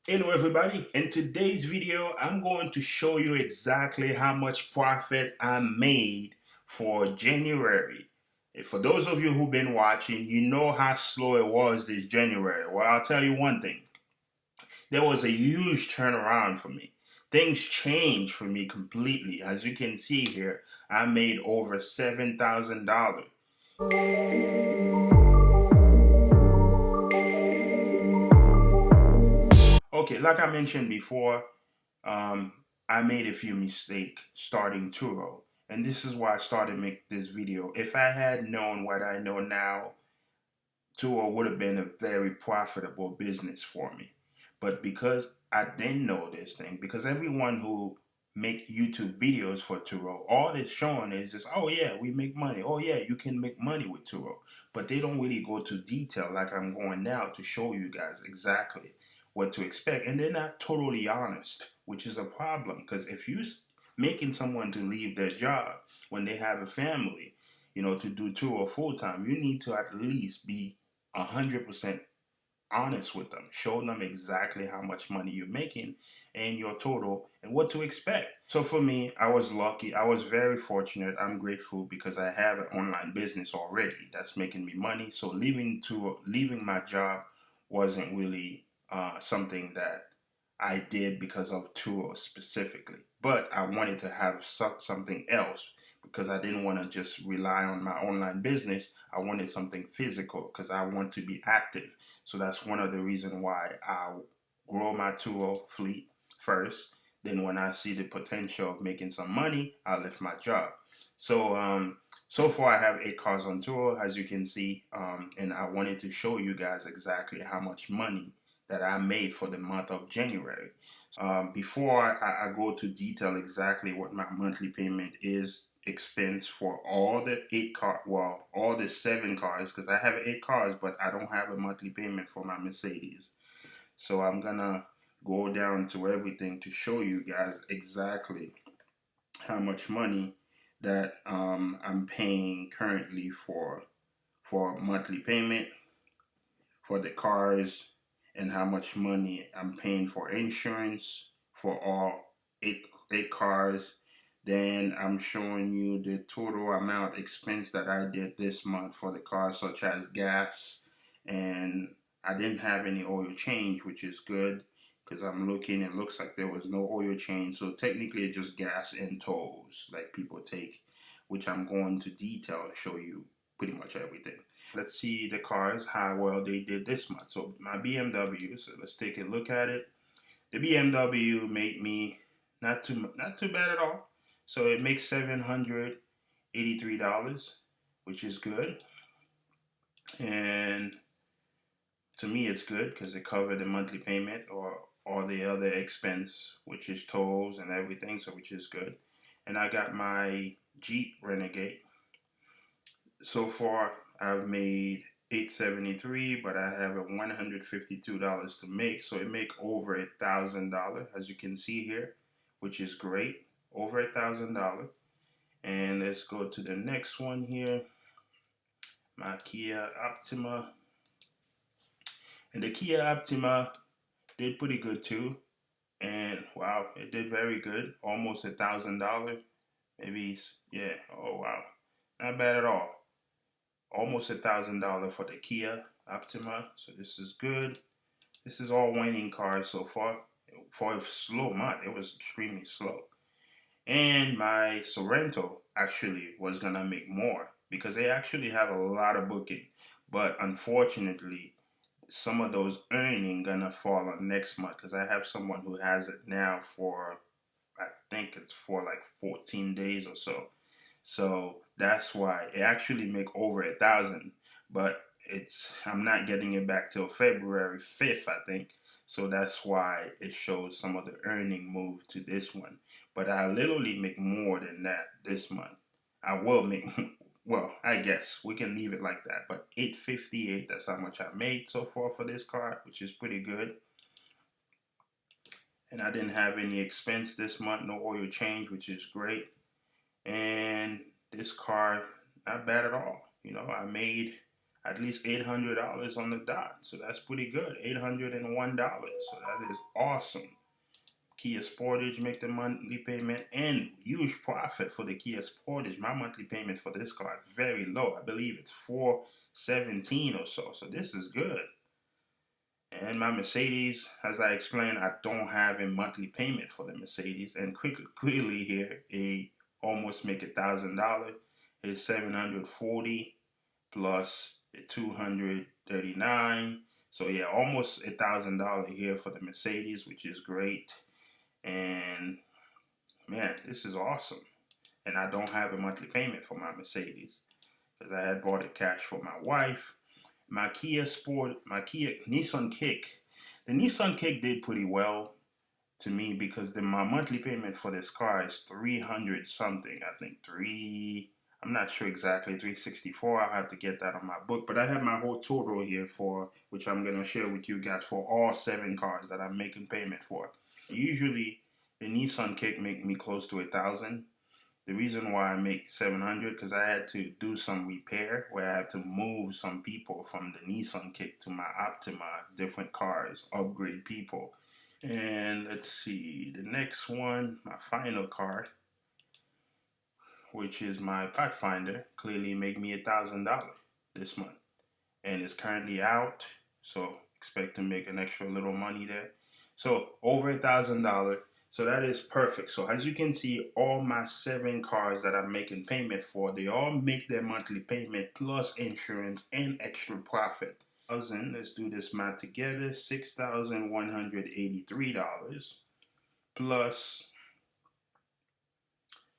Hello everybody, in today's video I'm going to show you exactly how much profit I made for January. For those of you who've been watching, you know how slow it was this January. Well, I'll tell you one thing. There was a huge turnaround for me. Things changed for me completely. As you can see here, I made over $7,000. Okay, like I mentioned before, um, I made a few mistakes starting Turo, and this is why I started make this video. If I had known what I know now, Turo would have been a very profitable business for me. But because I didn't know this thing, because everyone who make YouTube videos for Turo, all they're showing is just, oh yeah, we make money. Oh yeah, you can make money with Turo. But they don't really go to detail like I'm going now to show you guys exactly what to expect. And they're not totally honest, which is a problem. Because if you making someone to leave their job when they have a family, to do Turo full time, you need to at least be 100% honest with them. Show them exactly how much money you're making and your total and what to expect. So for me, I was lucky. I was very fortunate. I'm grateful because I have an online business already that's making me money. So leaving my job wasn't really something that I did because of Turo specifically. But I wanted to have something else because I didn't want to just rely on my online business. I wanted something physical because I want to be active. So that's one of the reasons why I grow my Turo fleet first. Then when I see the potential of making some money, I left my job. So far I have 8 cars on Turo, as you can see, and I wanted to show you guys exactly how much money that I made for the month of January. Before I go to detail exactly what my monthly payment is, expense for all the all the 7 cars, because I have 8 cars, but I don't have a monthly payment for my Mercedes. So I'm gonna go down to everything to show you guys exactly how much money that I'm paying currently for monthly payment for the cars, and how much money I'm paying for insurance for all eight cars. Then I'm showing you the total amount expense that I did this month for the cars, such as gas, and I didn't have any oil change, which is good because I'm looking. It looks like there was no oil change, so technically it's just gas and tolls like people take, which I'm going to detail show you pretty much everything. Let's see the cars, how well they did this month. So my BMW, so let's take a look at it. The BMW made me not too bad at all. So it makes $783, which is good. And to me it's good because it covered the monthly payment or all the other expense, which is tolls and everything, so which is good. And I got my Jeep Renegade. So far, I've made 873, but I have a $152 to make, so it make over $1,000, as you can see here, which is great, over $1,000. And let's go to the next one here, my Kia Optima, and the Kia Optima did pretty good too. And wow, it did very good, almost $1,000, maybe, yeah. Oh wow, not bad at all. Almost $1,000 for the Kia Optima. So this is good. This is all winning cars so far. For a slow month, it was extremely slow. And my Sorrento actually was gonna make more because they actually have a lot of booking. But unfortunately, some of those earning gonna fall on next month because I have someone who has it now for, I think it's for like 14 days or so. So that's why it actually make over 1,000, but I'm not getting it back till February 5th, I think. So that's why it shows some of the earning move to this one. But I literally make more than that this month. I will make well, I guess we can leave it like that. But 858, that's how much I made so far for this car, which is pretty good. And I didn't have any expense this month, no oil change, which is great. And this car, not bad at all. I at least $800 on the dot. So that's pretty good. $801. So that is awesome. Kia Sportage make the monthly payment and huge profit for the Kia Sportage. My monthly payment for this car is very low. I believe it's $417 or so. So this is good. And my Mercedes, as I explained, I don't have a monthly payment for the Mercedes. And quickly here, almost make $1,000 is 740 plus 239. So yeah, almost $1,000 here for the Mercedes, which is great. And man, this is awesome. And I don't have a monthly payment for my Mercedes because I had bought it cash for my wife. My Nissan Kick. The Nissan Kick did pretty well to me because my monthly payment for this car is 300 something. I think I'm not sure exactly, 364. I'll have to get that on my book. But I have my whole total here for which I'm gonna share with you guys for all 7 cars that I'm making payment for. Usually the Nissan Kick make me close to 1,000. The reason why I make 700 because I had to do some repair where I had to move some people from the Nissan Kick to my Optima, different cars, upgrade people. And let's see, the next one, my final car, which is my Pathfinder, clearly make me $1,000 this month. And it's currently out, so expect to make an extra little money there. So over $1,000. So that is perfect. So as you can see, all my 7 cars that I'm making payment for, they all make their monthly payment plus insurance and extra profit. Let's do this math together. $6,183 plus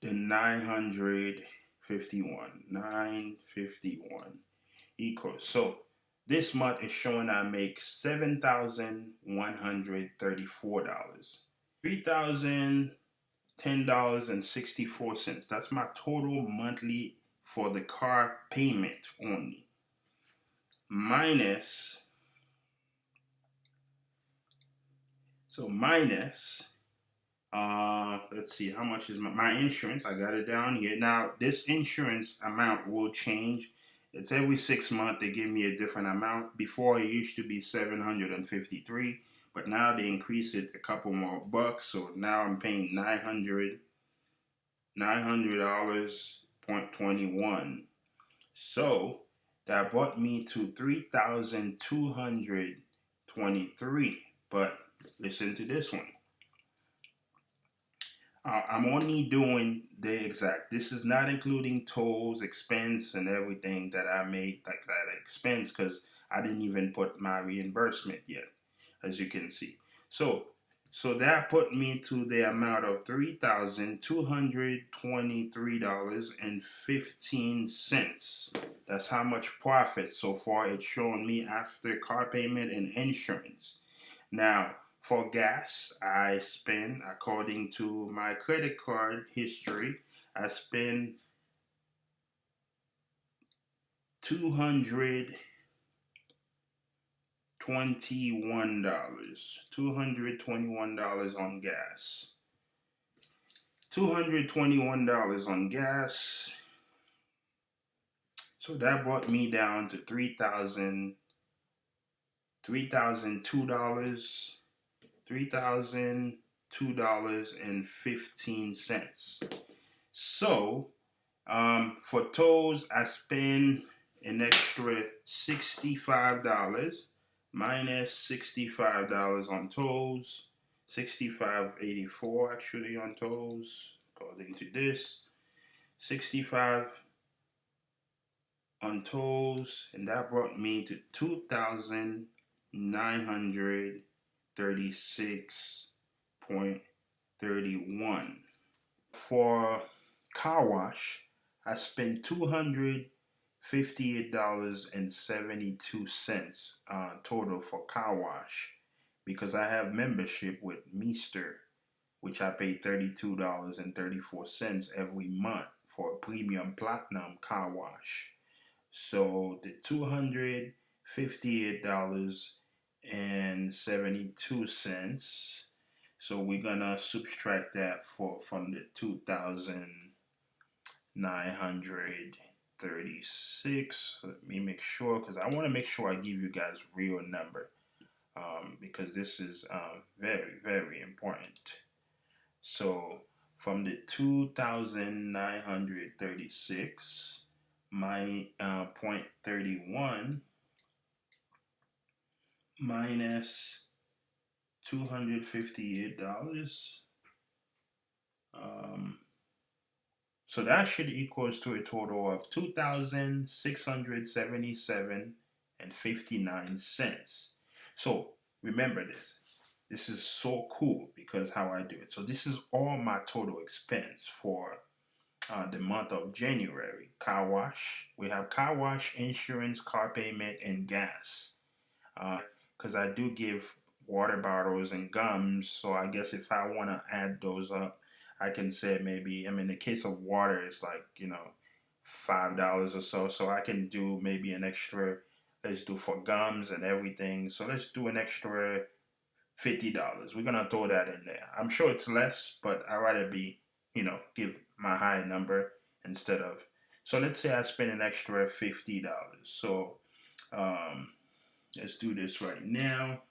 the 951 equals. So this month is showing I make $7,134. $3,010.64. That's my total monthly for the car payment only. Minus let's see, how much is my insurance? I got it down here. Now, this insurance amount will change. It's every 6 months they give me a different amount. Before it used to be $753, but now they increase it a couple more bucks. So now I'm paying $900.21. So that brought me to $3,223. But listen to this one. I'm only doing the exact. This is not including tolls, expense, and everything that I made, like that expense, because I didn't even put my reimbursement yet, as you can see. So that put me to the amount of $3,223.15. That's how much profit so far it's showing me after car payment and insurance. Now, for gas, I spend, according to my credit card history, I spend $221 on gas. $221 on gas. So that brought me down to $3,002. $3,002.15. So, for tolls, I spend an extra $65 minus $65 on tolls, $65.84 actually on tolls, according to this, 65 on tolls, and that brought me to $2,936.31. For car wash, I spent $258.72 total for car wash because I have membership with Meester, which I pay $32.34 every month for a premium platinum car wash. So the $258.72. So we're gonna subtract that from the $2,936. 36. Let me make sure, because I want to make sure I give you guys real number, because this is very, very important. So from the 2,936, my 0.31 minus $258. So that should equals to a total of 2,677 and 59 cents. So remember this. This is so cool because how I do it. So this is all my total expense for the month of January. Car wash. We have car wash, insurance, car payment, and gas. Because I do give water bottles and gums. So I guess if I want to add those up, I can say maybe, I mean, in the case of water, it's like, $5 or so. So I can do maybe an extra, let's do for gums and everything. So let's do an extra $50. We're going to throw that in there. I'm sure it's less, but I'd rather give my high number instead of. So let's say I spend an extra $50. So let's do this right now.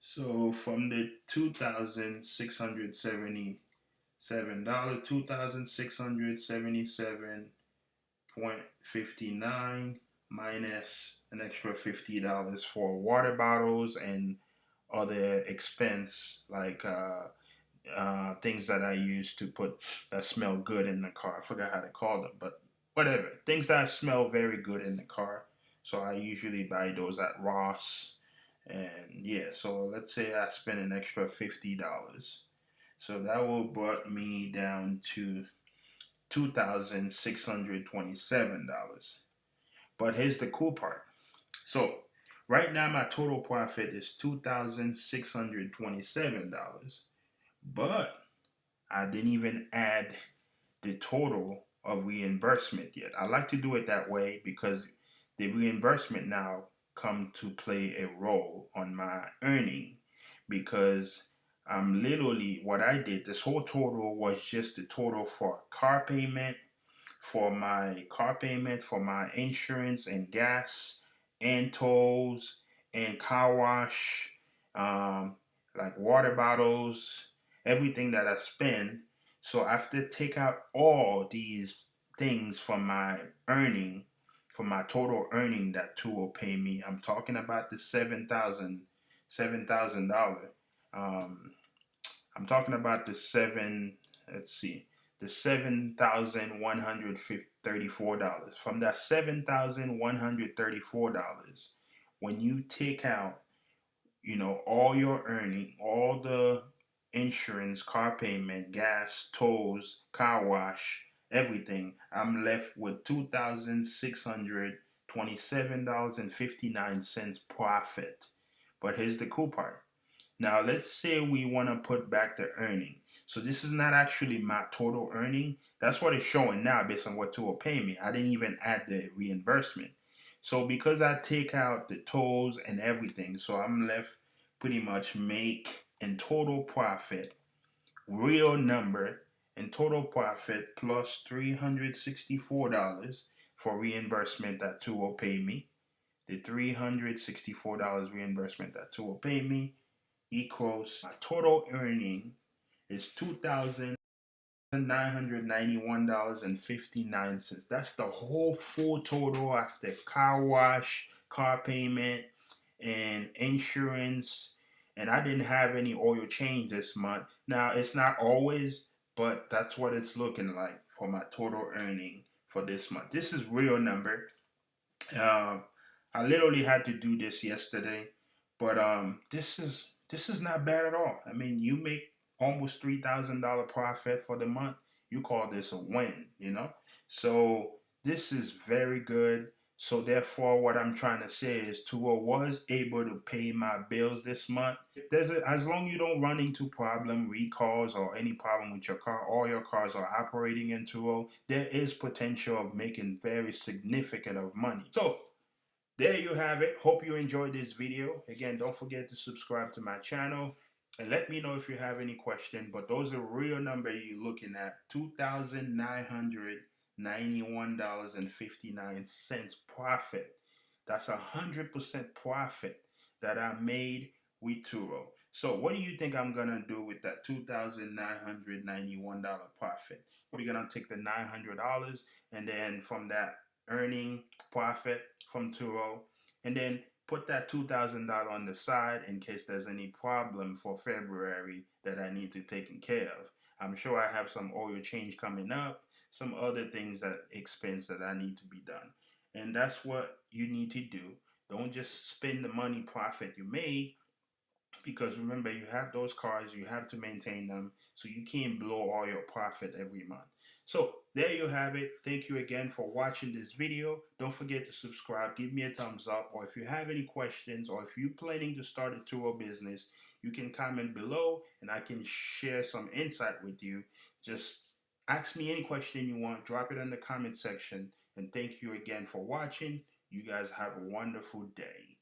So from the $2,677, $2,677.59 minus an extra $50 for water bottles and other expense like things that I use to put that smell good in the car. I forgot how to call them, but whatever. Things that smell very good in the car. So I usually buy those at Ross. And yeah, so let's say I spend an extra $50. So that will brought me down to $2,627. But here's the cool part. So right now my total profit is $2,627. But I didn't even add the total of reimbursement yet. I like to do it that way because the reimbursement now come to play a role on my earning, because literally what I did, this whole total was just the total for car payment, for my insurance and gas and tolls and car wash, like water bottles, everything that I spend. So after take out all these things from my earning, from my total earning that two will pay me, I'm talking about the $7,000. I'm talking about the let's see, the $7,134. From that $7,134, when you take out, all your earning, all the insurance, car payment, gas, tolls, car wash, everything, I'm left with $2,627.59 profit. But here's the cool part. Now, let's say we want to put back the earning. So this is not actually my total earning. That's what it's showing now based on what will pay me. I didn't even add the reimbursement. So because I take out the tolls and everything, so I'm left pretty much make in total profit, real number, in total profit plus $364 for reimbursement that two will pay me. The $364 reimbursement that two will pay me equals my total earning is $2,991.59. That's the whole full total after car wash, car payment, and insurance. And I didn't have any oil change this month. Now it's not always, but that's what it's looking like for my total earning for this month. This is real number. I literally had to do this yesterday, but this is not bad at all. I mean, you make almost $3,000 profit for the month. You call this a win. So this is very good. So therefore, what I'm trying to say is, Tua was able to pay my bills this month. As long as you don't run into recalls, or any problem with your car, all your cars are operating in Tua, there is potential of making very significant of money. So there you have it. Hope you enjoyed this video. Again, don't forget to subscribe to my channel and let me know if you have any question. But those are real number you're looking at, $2,991.59. $91.59 profit. That's 100% profit that I made with Turo. So what do you think I'm gonna do with that $2,991 profit? We're gonna take the $900 and then from that earning profit from Turo, and then put that $2,000 on the side in case there's any problem for February that I need to take care of. I'm sure I have some oil change coming up, some other things that expense that I need to be done. And that's what you need to do. Don't just spend the money profit you made, because remember, you have those cars, you have to maintain them, so you can't blow all your profit every month. So there you have it. Thank you again for watching this video. Don't forget to subscribe, give me a thumbs up, or if you have any questions, or if you're planning to start a Turo business, you can comment below and I can share some insight with you. Just ask me any question you want, drop it in the comment section, and thank you again for watching. You guys have a wonderful day.